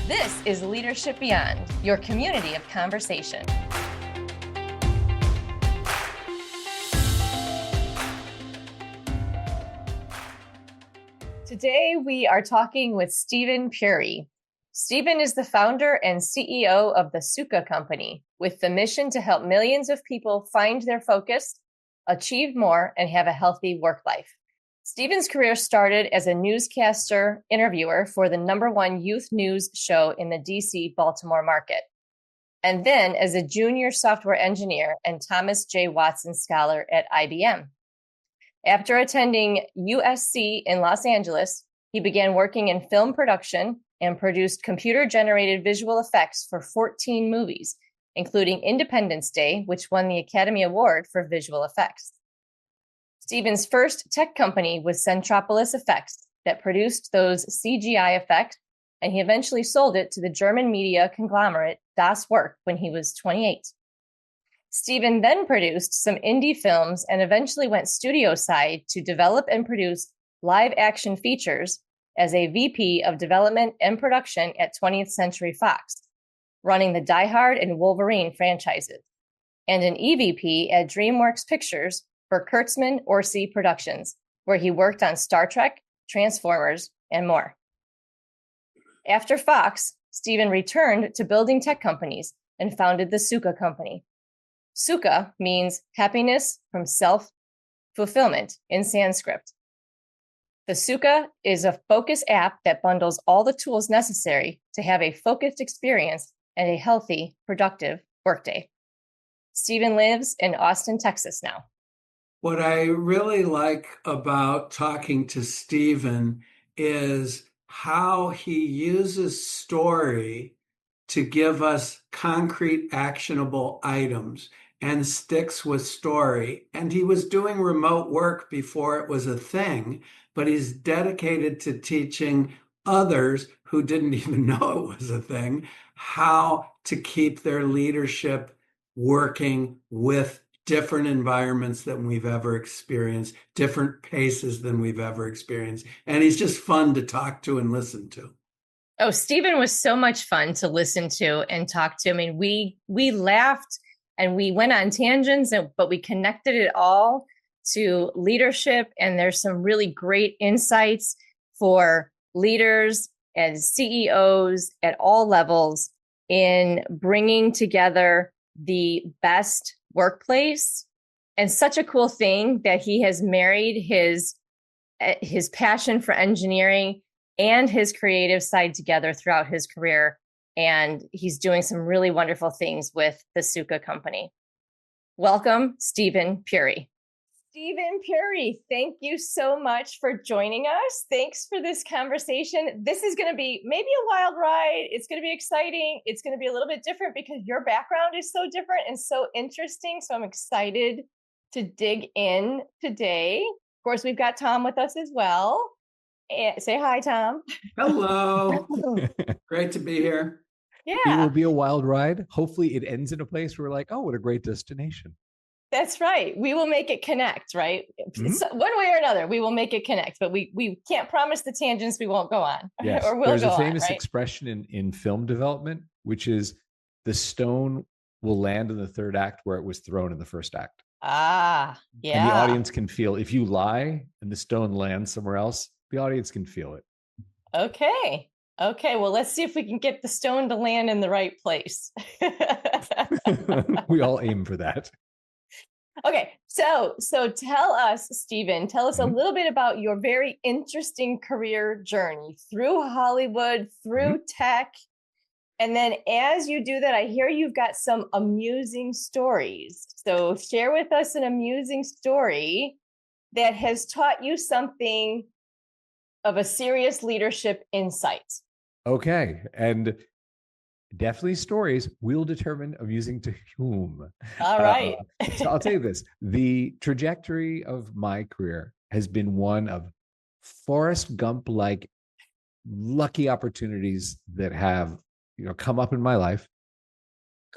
This is Leadership Beyond, your community of conversation. Today, we are talking with Steven Puri. Steven is the founder and CEO of the Suka Company, with the mission to help millions of people find their focus, achieve more, and have a healthy work life. Steven's career started as a newscaster interviewer for the #1 youth news show in the DC-Baltimore market, and then as a junior software engineer and Thomas J. Watson Scholar at IBM. After attending USC in Los Angeles, he began working in film production and produced computer-generated visual effects for 14 movies, including Independence Day, which won the Academy Award for visual effects. Steven's first tech company was Centropolis Effects that produced those CGI effects, and he eventually sold it to the German media conglomerate Das Werk when he was 28. Steven then produced some indie films and eventually went studio side to develop and produce live action features as a VP of development and production at 20th Century Fox, running the Die Hard and Wolverine franchises, and an EVP at DreamWorks Pictures for Kurtzman Orsi Productions, where he worked on Star Trek, Transformers, and more. After Fox, Steven returned to building tech companies and founded the Suka Company. Suka means happiness from self-fulfillment in Sanskrit. The Suka is a focus app that bundles all the tools necessary to have a focused experience and a healthy, productive workday. Steven lives in Austin, Texas now. What I really like about talking to Steven is how he uses story to give us concrete, actionable items and sticks with story. And he was doing remote work before it was a thing, but he's dedicated to teaching others who didn't even know it was a thing how to keep their leadership working with different environments than we've ever experienced, different paces than we've ever experienced. And he's just fun to talk to and listen to. Oh, Steven was so much fun to listen to and talk to. I mean, we laughed and we went on tangents, but we connected it all to leadership. And there's some really great insights for leaders and CEOs at all levels in bringing together the best workplace. And such a cool thing that he has married his passion for engineering and his creative side together throughout his career. And he's doing some really wonderful things with the Suka Company. Welcome, Steven Puri. Steven Puri, thank you so much for joining us. Thanks for this conversation. This is going to be maybe a wild ride. It's going to be exciting. It's going to be a little bit different because your background is so different and so interesting. So I'm excited to dig in today. Of course, we've got Tom with us as well. Say hi, Tom. Hello. Great to be here. Yeah. It will be a wild ride. Hopefully it ends in a place where we're like, oh, what a great destination. That's right. We will make it connect, right? Mm-hmm. So one way or another, we will make it connect, but we can't promise the tangents we won't go on. Yes. Or will There's go a famous on, right? expression in film development, which is the stone will land in the third act where it was thrown in the first act. Ah, yeah. And the audience can feel, if you lie and the stone lands somewhere else, the audience can feel it. Okay. Well, let's see if we can get the stone to land in the right place. We all aim for that. Okay, so tell us, Steven, a little bit about your very interesting career journey through Hollywood, through tech. And then as you do that, I hear you've got some amusing stories. So share with us an amusing story that has taught you something of a serious leadership insight. Okay, and definitely stories will determine amusing to whom. All right. So I'll tell you this. The trajectory of my career has been one of Forrest Gump-like lucky opportunities that have come up in my life,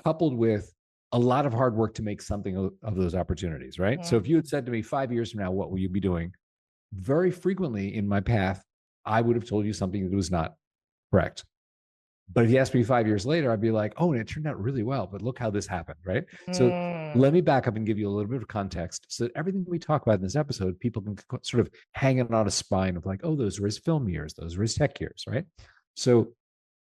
coupled with a lot of hard work to make something of those opportunities, right? So if you had said to me 5 years from now, what will you be doing? Very frequently in my path, I would have told you something that was not correct. But if you asked me 5 years later, I'd be like, oh, and it turned out really well, but look how this happened, right? So let me back up and give you a little bit of context so that everything we talk about in this episode, people can sort of hang it on a spine of like, oh, those were his film years, those were his tech years, right? So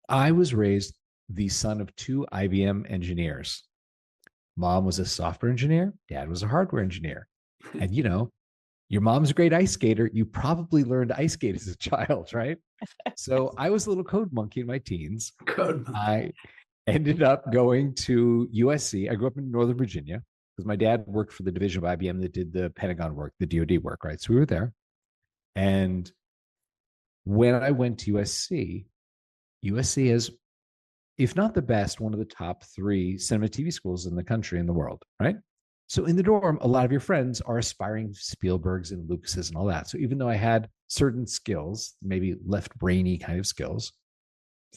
I was raised the son of two IBM engineers. Mom was a software engineer, dad was a hardware engineer. And your mom's a great ice skater. You probably learned to ice skate as a child, right? So I was a little code monkey in my teens. Code monkey. I ended up going to USC. I grew up in Northern Virginia because my dad worked for the division of IBM that did the Pentagon work, the DoD work, right? So we were there. And when I went to USC is, if not the best, one of the top 3 cinema TV schools in the country, in the world, right? So in the dorm, a lot of your friends are aspiring Spielbergs and Lucases and all that. So even though I had certain skills, maybe left brainy kind of skills,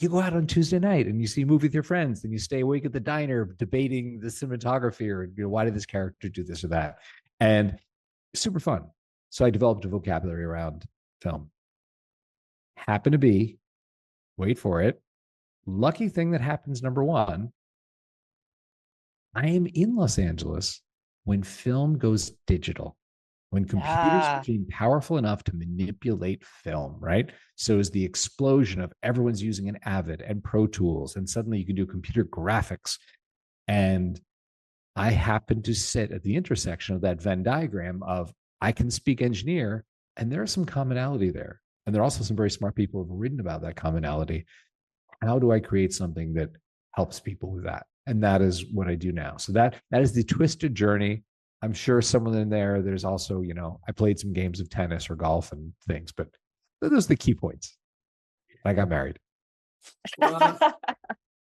you go out on Tuesday night and you see a movie with your friends and you stay awake at the diner debating the cinematography or, why did this character do this or that? And super fun. So I developed a vocabulary around film. Happened to be, wait for it, lucky thing that happens, number one, I am in Los Angeles when film goes digital, when computers became powerful enough to manipulate film, right? So is the explosion of everyone's using an Avid and Pro Tools, and suddenly you can do computer graphics. And I happen to sit at the intersection of that Venn diagram of I can speak engineer, and there is some commonality there. And there are also some very smart people who have written about that commonality. How do I create something that helps people with that? And that is what I do now. So that is the twisted journey. I'm sure someone in there's also, I played some games of tennis or golf and things, but those are the key points. I got married. Well,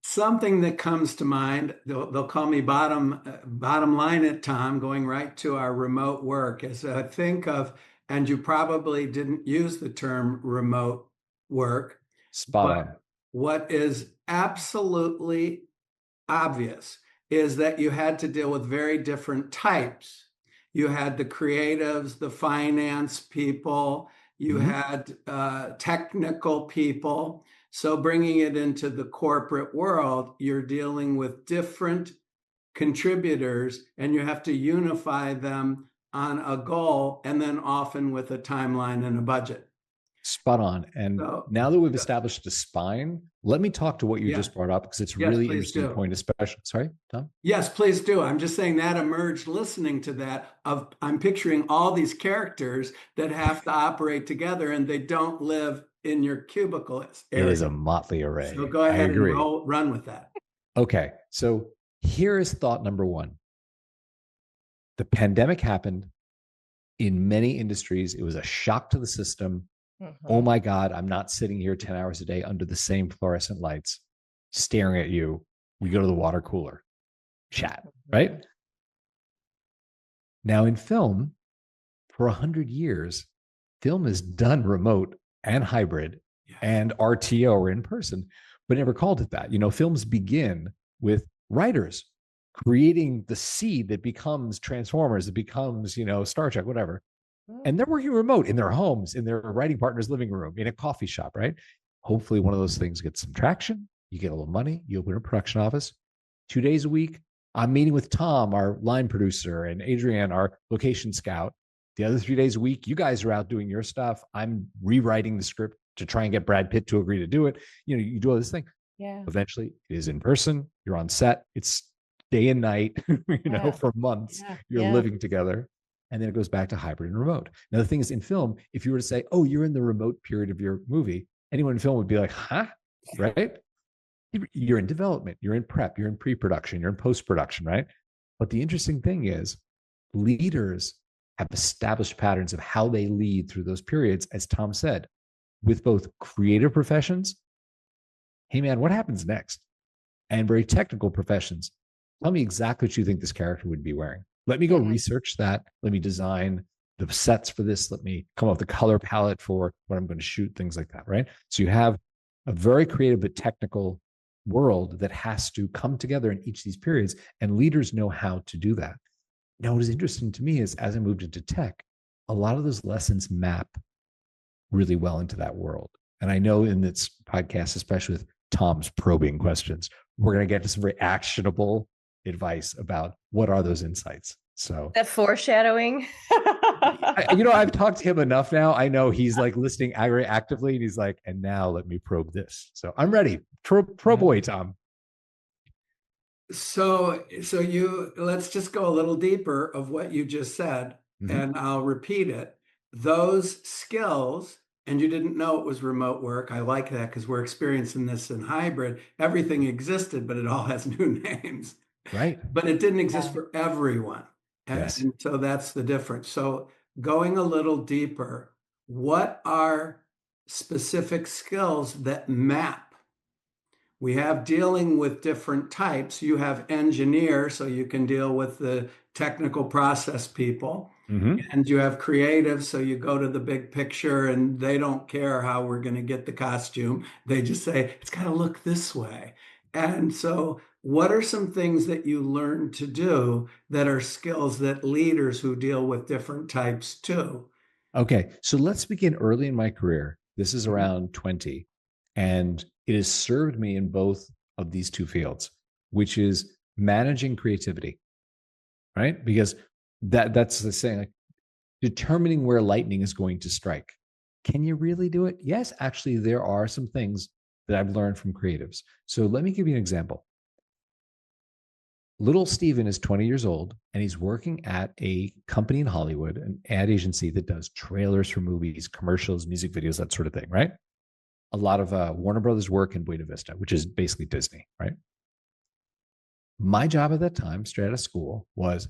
something that comes to mind, they'll call me bottom line at Tom, going right to our remote work, is I think of, and you probably didn't use the term remote work. Spot on. What is absolutely obvious is that you had to deal with very different types. You had the creatives, the finance people, you had technical people. So bringing it into the corporate world, you're dealing with different contributors and you have to unify them on a goal, and then often with a timeline and a budget. Spot on. And now that we've established a spine, let me talk to what you just brought up, because it's a really interesting point, especially. Sorry, Tom? Yes, please do. I'm just saying that emerged listening to that. I'm picturing all these characters that have to operate together and they don't live in your cubicle area. It is a motley array. So go ahead and run with that. Okay. So here is thought number one. The pandemic happened in many industries. It was a shock to the system. Oh my God, I'm not sitting here 10 hours a day under the same fluorescent lights, staring at you. We go to the water cooler, chat, right? Now in film, for 100 years, film is done remote and hybrid and RTO or in person, but never called it that. Films begin with writers creating the seed that becomes Transformers, that becomes, Star Trek, whatever. And they're working remote in their homes, in their writing partner's living room, in a coffee shop, right? Hopefully one of those things gets some traction. You get a little money. You open a production office. 2 days a week, I'm meeting with Tom, our line producer, and Adrienne, our location scout. The other 3 days a week, you guys are out doing your stuff. I'm rewriting the script to try and get Brad Pitt to agree to do it. You do all this thing. Yeah. Eventually, it is in person. You're on set. It's day and night, for months. You're living together. And then it goes back to hybrid and remote. Now, the thing is, in film, if you were to say, oh, you're in the remote period of your movie, anyone in film would be like, huh? Right? You're in development, you're in prep, you're in pre-production, you're in post-production, right? But the interesting thing is, leaders have established patterns of how they lead through those periods, as Tom said, with both creative professions. Hey, man, what happens next? And very technical professions. Tell me exactly what you think this character would be wearing. Let me go research that. Let me design the sets for this. Let me come up with the color palette for what I'm going to shoot, things like that, right? So you have a very creative but technical world that has to come together in each of these periods, and leaders know how to do that. Now, what is interesting to me is, as I moved into tech, a lot of those lessons map really well into that world. And I know in this podcast, especially with Tom's probing questions. We're going to get to some very actionable advice about what are those insights. So that foreshadowing. I've talked to him enough now. I know he's like listening very actively, and he's like, and now let me probe this. So I'm ready. Probe away, Tom. So let's just go a little deeper of what you just said, and I'll repeat it. Those skills, and you didn't know it was remote work. I like that because we're experiencing this in hybrid. Everything existed, but it all has new names. Right. But it didn't exist for everyone. Yes. And so that's the difference. So going a little deeper, what are specific skills that map? We have dealing with different types. You have engineer, so you can deal with the technical process people. And you have creative, so you go to the big picture and they don't care how we're going to get the costume. They just say, it's got to look this way. And so, what are some things that you learn to do that are skills that leaders who deal with different types too? Okay, so let's begin early in my career. This is around 20, and it has served me in both of these two fields, which is managing creativity, right? Because that's the saying, like determining where lightning is going to strike. Can you really do it? Yes, actually, there are some things that I've learned from creatives. So let me give you an example. Little Steven is 20 years old, and he's working at a company in Hollywood, an ad agency that does trailers for movies, commercials, music videos, that sort of thing, right? A lot of Warner Brothers work in Buena Vista, which is basically Disney, right? My job at that time, straight out of school, was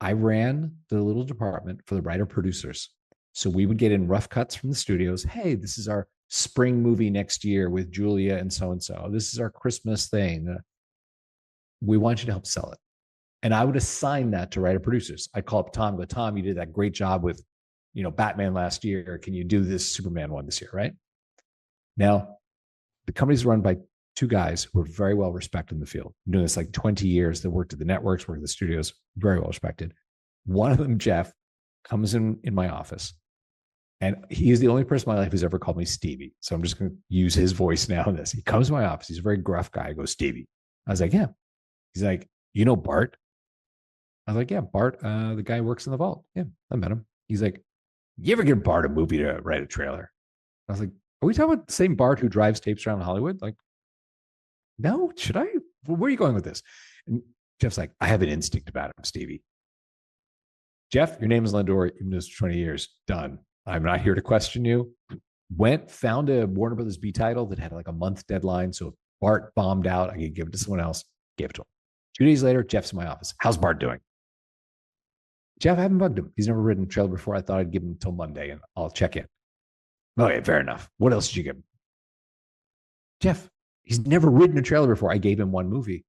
I ran the little department for the writer producers. So we would get in rough cuts from the studios. Hey, this is our spring movie next year with Julia and so. This is our Christmas thing. We want you to help sell it. And I would assign that to writer producers. I'd call up Tom, go, Tom, you did that great job with, Batman last year. Can you do this Superman one this year, right? Now, the company's run by two guys who are very well respected in the field. I'm doing this like 20 years. They worked at the networks, worked at the studios, very well respected. One of them, Jeff, comes in my office. And he is the only person in my life who's ever called me Stevie. So I'm just going to use his voice now in this. He comes to my office. He's a very gruff guy. I go, Stevie. I was like, yeah. He's like, you know Bart? I was like, yeah, Bart, the guy who works in the vault. Yeah, I met him. He's like, you ever give Bart a movie to write a trailer? I was like, are we talking about the same Bart who drives tapes around Hollywood? Like, no, should I? Where are you going with this? And Jeff's like, I have an instinct about him, Stevie. Jeff, your name is Lindor. You've been doing this for 20 years. Done. I'm not here to question you. Found a Warner Brothers B title that had like a month deadline. So if Bart bombed out, I could give it to someone else. Gave it to him. 2 days later, Jeff's in my office. How's Bart doing? Jeff, I haven't bugged him. He's never written a trailer before. I thought I'd give him until Monday and I'll check in. Okay, fair enough. What else did you give him? Jeff, he's never written a trailer before. I gave him one movie.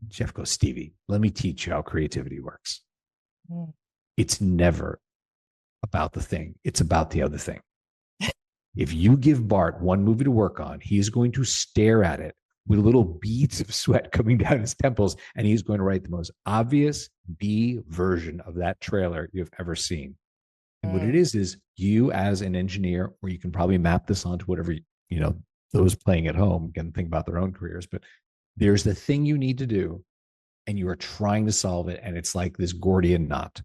Jeff goes, Stevie, let me teach you how creativity works. It's never about the thing. It's about the other thing. If you give Bart one movie to work on, he is going to stare at it with little beads of sweat coming down his temples, and he's going to write the most obvious B version of that trailer you've ever seen. And what it is you as an engineer, or you can probably map this onto whatever, those playing at home can think about their own careers, but there's the thing you need to do, and you are trying to solve it, and it's like this Gordian knot.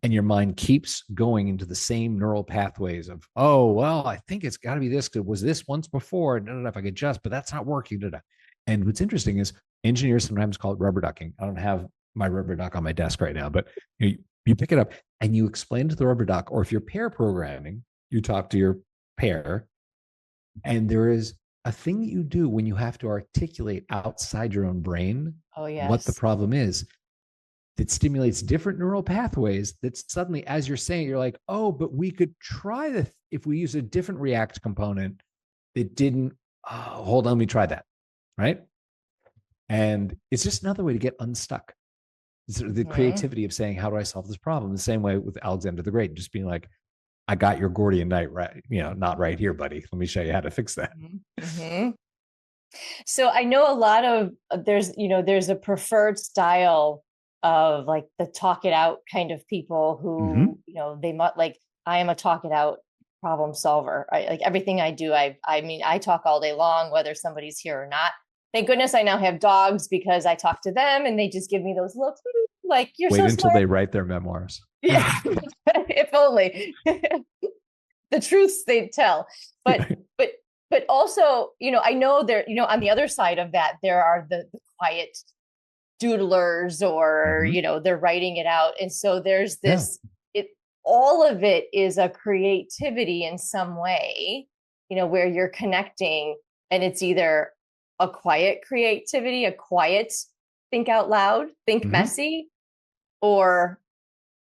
And your mind keeps going into the same neural pathways of, oh, well, I think it's got to be this. It was this once before. I don't know if I could adjust, but that's not working. And what's interesting is engineers sometimes call it rubber ducking. I don't have my rubber duck on my desk right now, but you pick it up and you explain to the rubber duck, or if you're pair programming, you talk to your pair. And there is a thing that you do when you have to articulate outside your own brain what the problem is. That stimulates different neural pathways that suddenly, as you're saying, you're like, oh, but we could try this if we use a different React component that didn't, hold on, let me try that, right? And it's just another way to get unstuck. It's the creativity of saying, how do I solve this problem? The same way with Alexander the Great, just being like, I got your Gordian knot right, not right here, buddy. Let me show you how to fix that. Mm-hmm. So I know a lot of, there's a preferred style of like the talk it out kind of people who, they might like, I am a talk it out problem solver. Like everything I do, I mean, I talk all day long, whether somebody's here or not. Thank goodness I now have dogs because I talk to them and they just give me those looks like you're Wait so until smart. they write their memoirs. Yeah, if only the truths they'd tell. But also, I know there, on the other side of that, there are the quiet doodlers or, they're writing it out. And so there's this, all of it is a creativity in some way, where you're connecting, and it's either a quiet creativity, a quiet think out loud, think messy, or,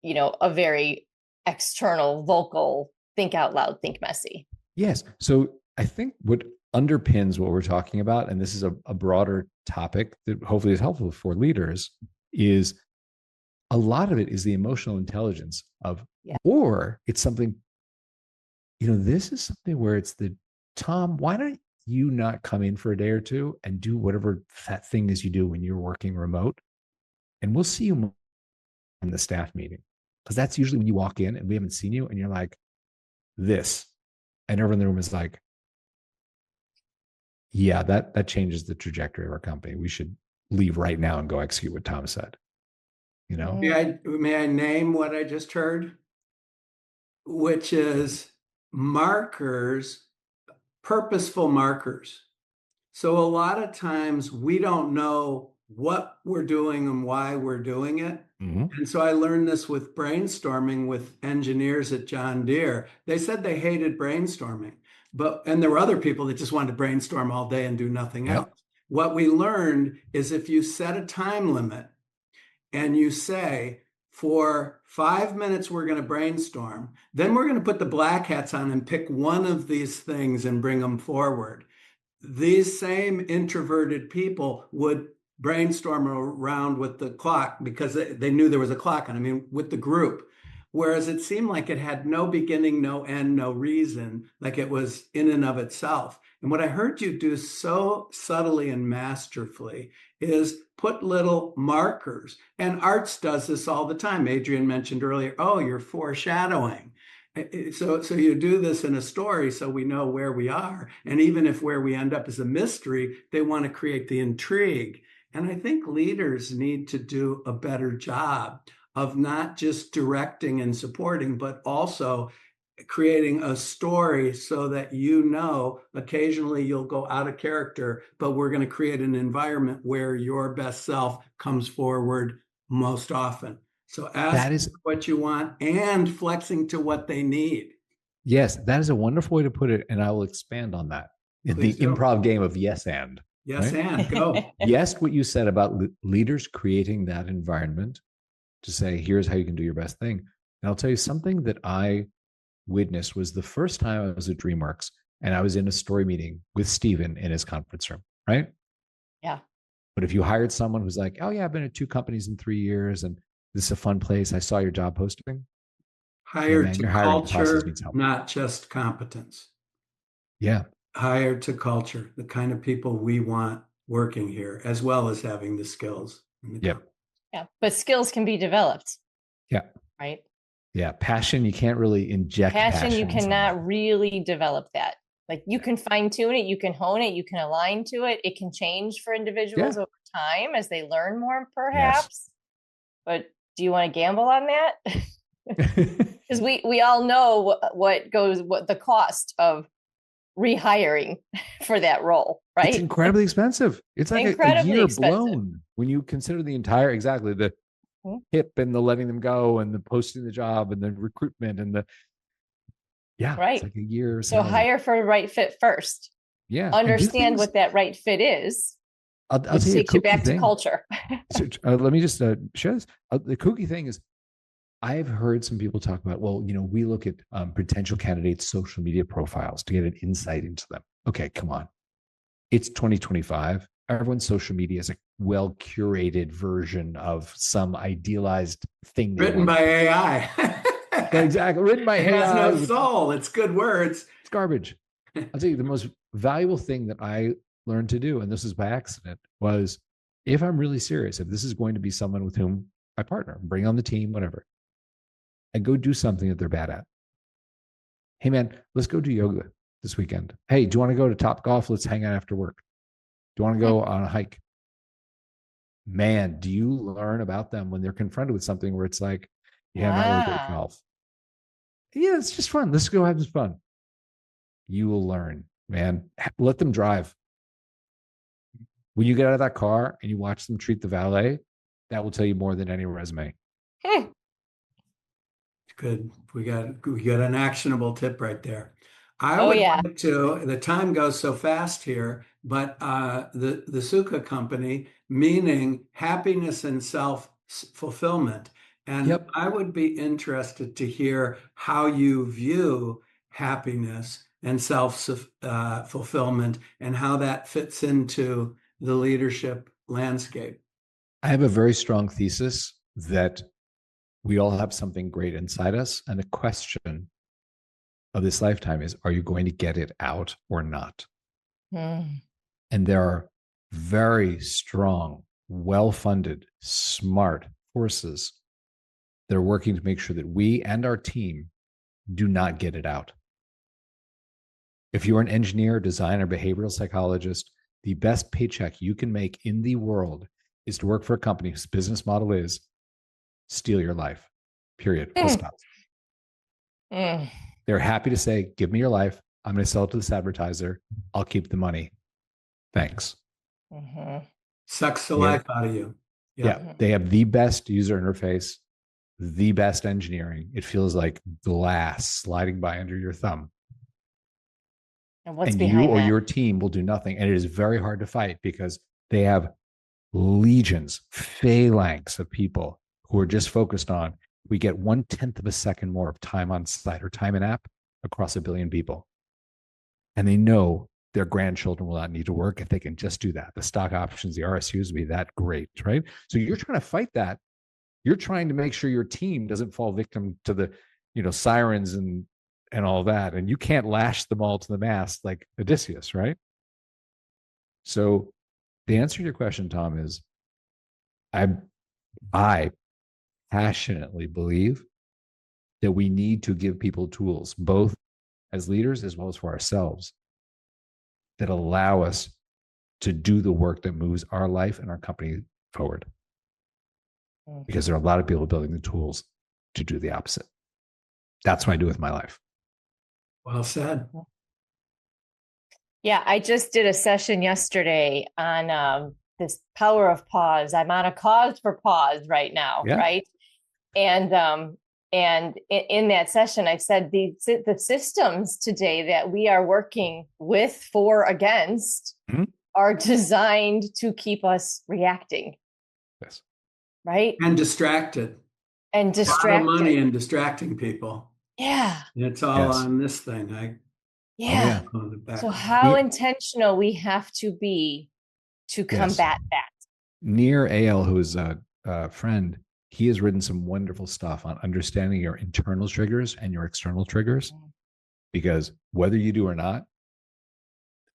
a very external vocal think out loud, think messy. Yes. So I think what underpins what we're talking about, and this is a broader topic that hopefully is helpful for leaders, is a lot of it is the emotional intelligence of, or it's something, this is something where it's Tom, why don't you not come in for a day or two and do whatever that thing is you do when you're working remote? And we'll see you in the staff meeting. Because that's usually when you walk in and we haven't seen you and you're like, this. And everyone in the room is like, yeah, that changes the trajectory of our company. We should leave right now and go execute what Tom said. May I name what I just heard? Which is markers, purposeful markers. So a lot of times we don't know what we're doing and why we're doing it. And so I learned this with brainstorming with engineers at John Deere. They said they hated brainstorming, and there were other people that just wanted to brainstorm all day and do nothing else. What we learned is if you set a time limit and you say, for 5 minutes, we're going to brainstorm, then we're going to put the black hats on and pick one of these things and bring them forward. These same introverted people would brainstorm around with the clock because they knew there was a clock on, with the group. Whereas it seemed like it had no beginning, no end, no reason, like it was in and of itself. And what I heard you do so subtly and masterfully is put little markers. And arts does this all the time. Adrienne mentioned earlier, you're foreshadowing. So you do this in a story so we know where we are. And even if where we end up is a mystery, they want to create the intrigue. And I think leaders need to do a better job of not just directing and supporting, but also creating a story so that occasionally you'll go out of character, but we're going to create an environment where your best self comes forward most often. So ask what you want and flexing to what they need. Yes, that is a wonderful way to put it. And I will expand on that. Please the improv game of yes and. Yes, right? And go. Yes, what you said about leaders creating that environment to say, here's how you can do your best thing. And I'll tell you something that I witnessed was the first time I was at DreamWorks and I was in a story meeting with Steven in his conference room, right? Yeah. But if you hired someone who's like, oh yeah, I've been at 2 companies in 3 years and this is a fun place. I saw your job posting. Hired to culture, not just competence. Yeah. Hired to culture, the kind of people we want working here, as well as having the skills. Yeah. But skills can be developed. Yeah. Right. Yeah. Passion, you can't really inject passion. You cannot really develop that. Like you can fine tune it, you can hone it, you can align to it. It can change for individuals over time as they learn more, perhaps. Yes. But do you want to gamble on that? Because we all know what the cost of rehiring for that role, right? It's incredibly expensive. It's like a year blown when you consider the entire, the hip and the letting them go and the posting the job and the recruitment and right. It's like a year. So hire for a right fit first. Yeah. Understand what that right fit is. I'll tell you takes you back to culture. So, let me just share this. The kooky thing is, I've heard some people talk about, we look at potential candidates' social media profiles to get an insight into them. Okay, come on. It's 2025. Everyone's social media is a well-curated version of some idealized thing. Written by AI. Exactly. Written by AI. It has no soul. It's good words. It's garbage. I'll tell you, the most valuable thing that I learned to do, and this is by accident, was if I'm really serious, if this is going to be someone with whom I partner, bring on the team, whatever, I go do something that they're bad at. Hey, man, let's go do yoga this weekend. Hey, do you want to go to Top Golf? Let's hang out after work. Do you want to go on a hike? Man, do you learn about them when they're confronted with something where it's like, yeah, I'm not really good at golf. Yeah, it's just fun. Let's go have some fun. You will learn, man. Let them drive. When you get out of that car and you watch them treat the valet, that will tell you more than any resume. Good. We got an actionable tip right there. I Oh would yeah. like to, the time goes so fast here, but the Suka company, meaning happiness and self-fulfillment. And Yep. I would be interested to hear how you view happiness and self-fulfillment and how that fits into the leadership landscape. I have a very strong thesis that we all have something great inside us. And the question of this lifetime is, are you going to get it out or not? And there are very strong, well-funded, smart forces that are working to make sure that we and our team do not get it out. If you're an engineer, designer, behavioral psychologist, the best paycheck you can make in the world is to work for a company whose business model is steal your life, period. Full stop. They're happy to say, give me your life. I'm going to sell it to this advertiser. I'll keep the money. Thanks. Sucks the life out of you. Yeah. They have the best user interface, the best engineering. It feels like glass sliding by under your thumb. And what's and behind you or that? your team will do nothing. And it is very hard to fight because they have legions, phalanx of people who are just focused on, we get 1/10 of a second more of time on site or time in app across 1 billion people. And they know their grandchildren will not need to work if they can just do that. The stock options, the RSUs will be that great, right? So you're trying to fight that. You're trying to make sure your team doesn't fall victim to the, sirens and all that. And you can't lash them all to the mast like Odysseus, right? So the answer to your question, Tom, is I passionately believe that we need to give people tools, both as leaders as well as for ourselves, that allow us to do the work that moves our life and our company forward. Because there are a lot of people building the tools to do the opposite. That's what I do with my life. Well said. Yeah, I just did a session yesterday on this power of pause. I'm on a cause for pause right now, right? And in that session, I said the systems today that we are working with, for, against, are designed to keep us reacting. Yes. Right? And distracted. And distracted. A lot of money in distracting people. Yeah. It's all on this thing. So how intentional we have to be to combat that. Nir Eyal, who is a friend, he has written some wonderful stuff on understanding your internal triggers and your external triggers. Because whether you do or not,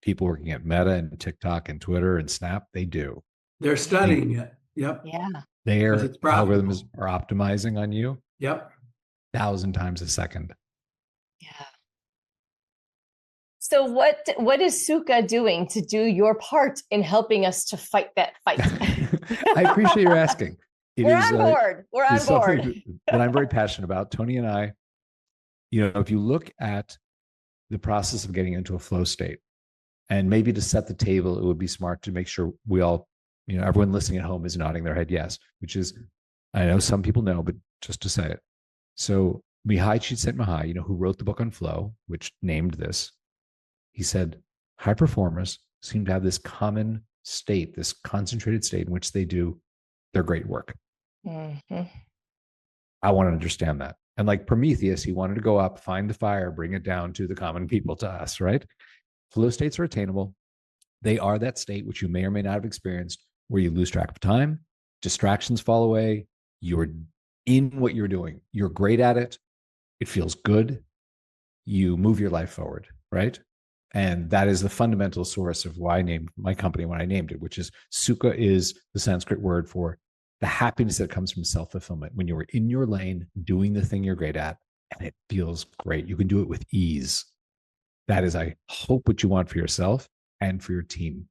people working at Meta and TikTok and Twitter and Snap, they do. They're studying it. Yep. Yeah. Their algorithms are optimizing on you. Yep. 1,000 times a second. Yeah. So what is Suka doing to do your part in helping us to fight that fight? I appreciate your asking. We're on board. We're on board. That I'm very passionate about. Tony and I, if you look at the process of getting into a flow state, and maybe to set the table, it would be smart to make sure we all, everyone listening at home is nodding their head yes, which is, I know some people know, but just to say it. So Mihai Csikszentmihalyi, who wrote the book on flow, which named this, he said, high performers seem to have this common state, this concentrated state in which they do their great work. I want to understand that. And like Prometheus, he wanted to go up, find the fire, bring it down to the common people, to us, right? Flow states are attainable. They are that state which you may or may not have experienced, where you lose track of time, distractions fall away, you're in what you're doing, you're great at it, it feels good, you move your life forward, right? And that is the fundamental source of why I named my company when I named it, which is Sukha is the Sanskrit word for the happiness that comes from self-fulfillment. When you're in your lane, doing the thing you're great at, and it feels great. You can do it with ease. That is, I hope, what you want for yourself and for your team.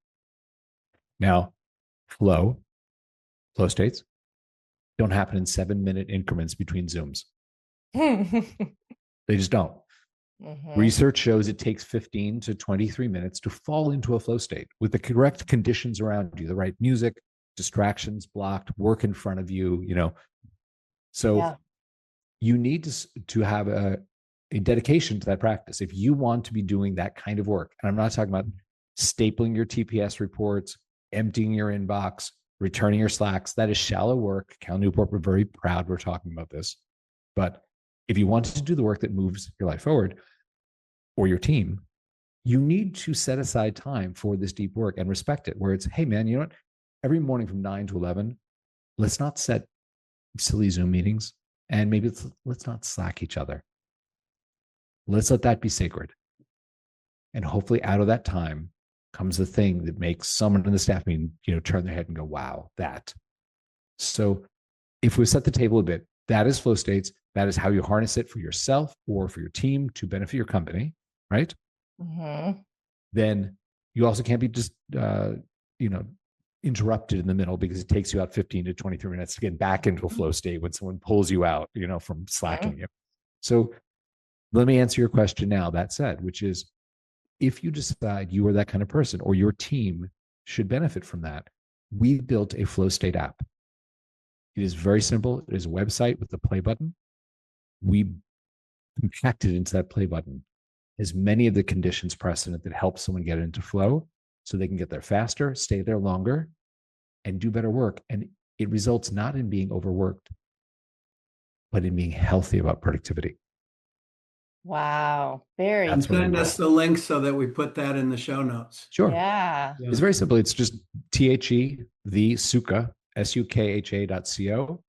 Now, flow states don't happen in 7-minute increments between Zooms. They just don't. Research shows it takes 15 to 23 minutes to fall into a flow state with the correct conditions around you, the right music, distractions blocked, work in front of you, So you need to have a dedication to that practice. If you want to be doing that kind of work, and I'm not talking about stapling your TPS reports, emptying your inbox, returning your Slacks, that is shallow work. Cal Newport, we're very proud we're talking about this. But if you want to do the work that moves your life forward or your team, you need to set aside time for this deep work and respect it, where it's, hey, man, you know what? Every morning from 9 to 11, let's not set silly Zoom meetings, and maybe let's not Slack each other. Let's let that be sacred. And hopefully out of that time comes the thing that makes someone in the staff meeting, turn their head and go, wow, that. So if we set the table a bit, that is flow states. That is how you harness it for yourself or for your team to benefit your company, right? Then you also can't be just, interrupted in the middle, because it takes you out 15 to 23 minutes to get back into a flow state when someone pulls you out, from slacking you. So let me answer your question now, that said, which is, if you decide you are that kind of person or your team should benefit from that, we built a flow state app. It is very simple. It is a website with the play button. We compacted into that play button as many of the conditions precedent that help someone get into flow so they can get there faster, stay there longer, and do better work. And it results not in being overworked, but in being healthy about productivity. Wow. Very And send us the link so that we put that in the show notes. Sure. Yeah. It's very simple. It's just the Sukha, SUKHA.co.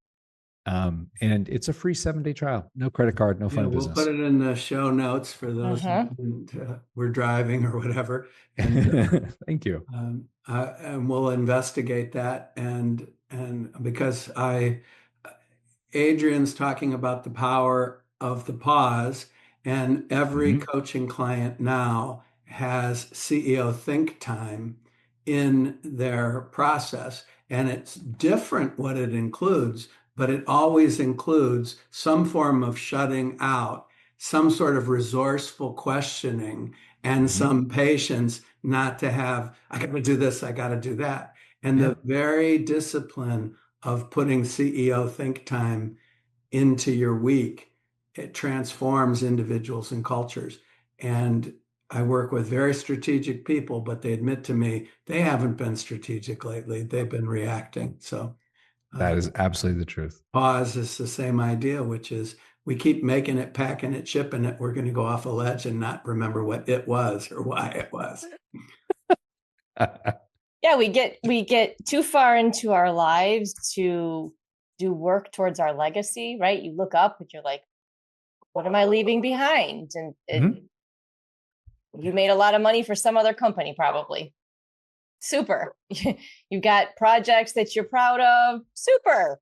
And it's a free 7-day trial. No credit card, no fun business. We'll put it in the show notes for those who we're driving or whatever. And, thank you. And we'll investigate that. And because Adrienne's talking about the power of the pause, and every coaching client now has CEO think time in their process. And it's different what it includes, but it always includes some form of shutting out, some sort of resourceful questioning, and some patience not to have, I got to do this, I got to do that. And the very discipline of putting CEO think time into your week, it transforms individuals and cultures. And I work with very strategic people, but they admit to me they haven't been strategic lately. They've been reacting. So that is absolutely the truth. Pause is the same idea, which is we keep making it, packing it, shipping it. We're going to go off a ledge and not remember what it was or why it was. Yeah, we get too far into our lives to do work towards our legacy, right? You look up and you're like, what am I leaving behind? And you made a lot of money for some other company, probably. Super. You've got projects that you're proud of. Super.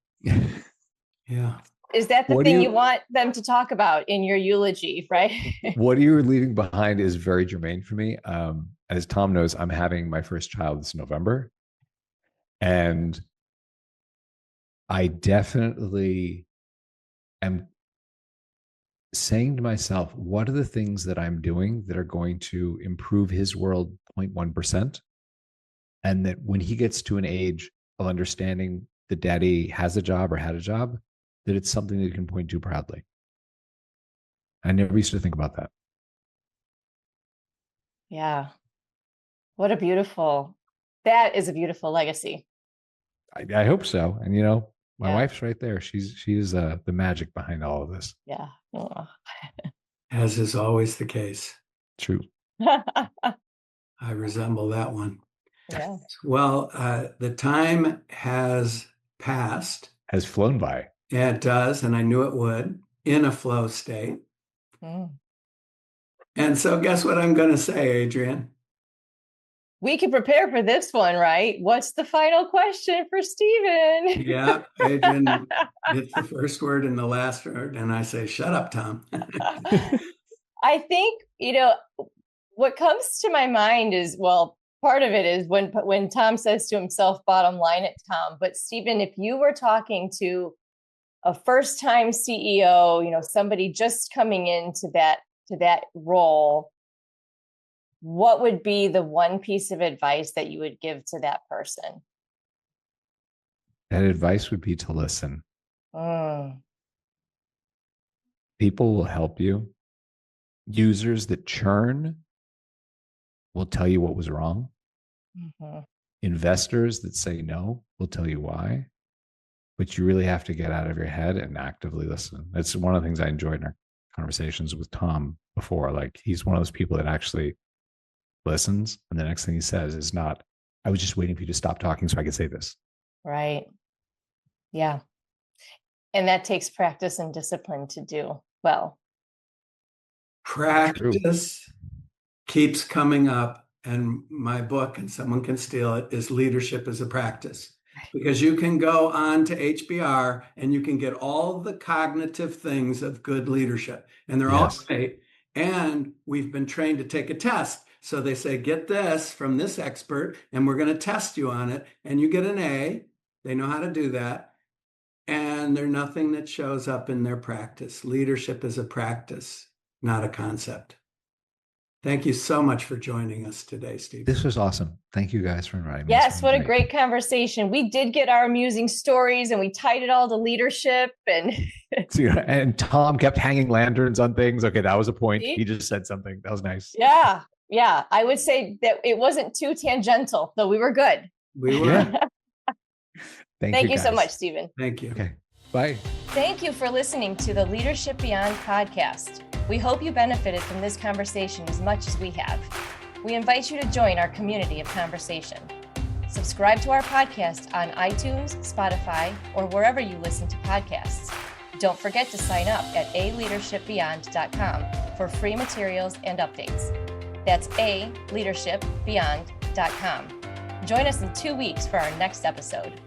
Yeah. Is that the thing you want them to talk about in your eulogy, right? What you're leaving behind is very germane for me. As Tom knows, I'm having my first child this November. And I definitely am saying to myself, what are the things that I'm doing that are going to improve his world 0.1%? And that when he gets to an age of understanding that daddy has a job or had a job, that it's something that he can point to proudly. I never used to think about that. Yeah. That is a beautiful legacy. I hope so. And, my wife's right there. She's the magic behind all of this. Yeah. As is always the case. True. I resemble that one. Yeah. Well, the time has passed. Has flown by. Yeah, it does. And I knew it would, in a flow state. And so guess what I'm going to say, Adrienne? we could prepare for this one, right? What's the final question for Steven? Yeah, Adrienne gets the first word and the last word, and I say, shut up, Tom. I think, what comes to my mind is, well, part of it is when Tom says to himself, bottom line it, Tom. But Steven, if you were talking to a first-time CEO, somebody just coming into that role, what would be the one piece of advice that you would give to that person? That advice would be to listen. Mm. People will help you. Users that churn will tell you what was wrong. Mm-hmm. Investors that say no will tell you why. But you really have to get out of your head and actively listen. That's one of the things I enjoyed in our conversations with Tom before. Like, he's one of those people that actually listens, and the next thing he says is not, I was just waiting for you to stop talking so I could say this. Right. Yeah. And that takes practice and discipline to do well. Practice keeps coming up, and my book, and someone can steal it, is Leadership as a Practice. Because you can go on to HBR and you can get all the cognitive things of good leadership, and they're all great. And we've been trained to take a test. So they say, get this from this expert, and we're going to test you on it. And you get an A. They know how to do that. And there's nothing that shows up in their practice. Leadership is a practice, not a concept. Thank you so much for joining us today, Steve. This was awesome. Thank you guys for inviting me. Yes, what a great conversation. We did get our amusing stories and we tied it all to leadership. And Tom kept hanging lanterns on things. Okay, that was a point. See? He just said something. That was nice. Yeah. Yeah. I would say that it wasn't too tangential, though we were good. We were. Thank you so much, Steven. Thank you. Okay. Bye. Thank you for listening to the Leadership Beyond podcast. We hope you benefited from this conversation as much as we have. We invite you to join our community of conversation. Subscribe to our podcast on iTunes, Spotify, or wherever you listen to podcasts. Don't forget to sign up at aleadershipbeyond.com for free materials and updates. That's aleadershipbeyond.com. Join us in 2 weeks for our next episode.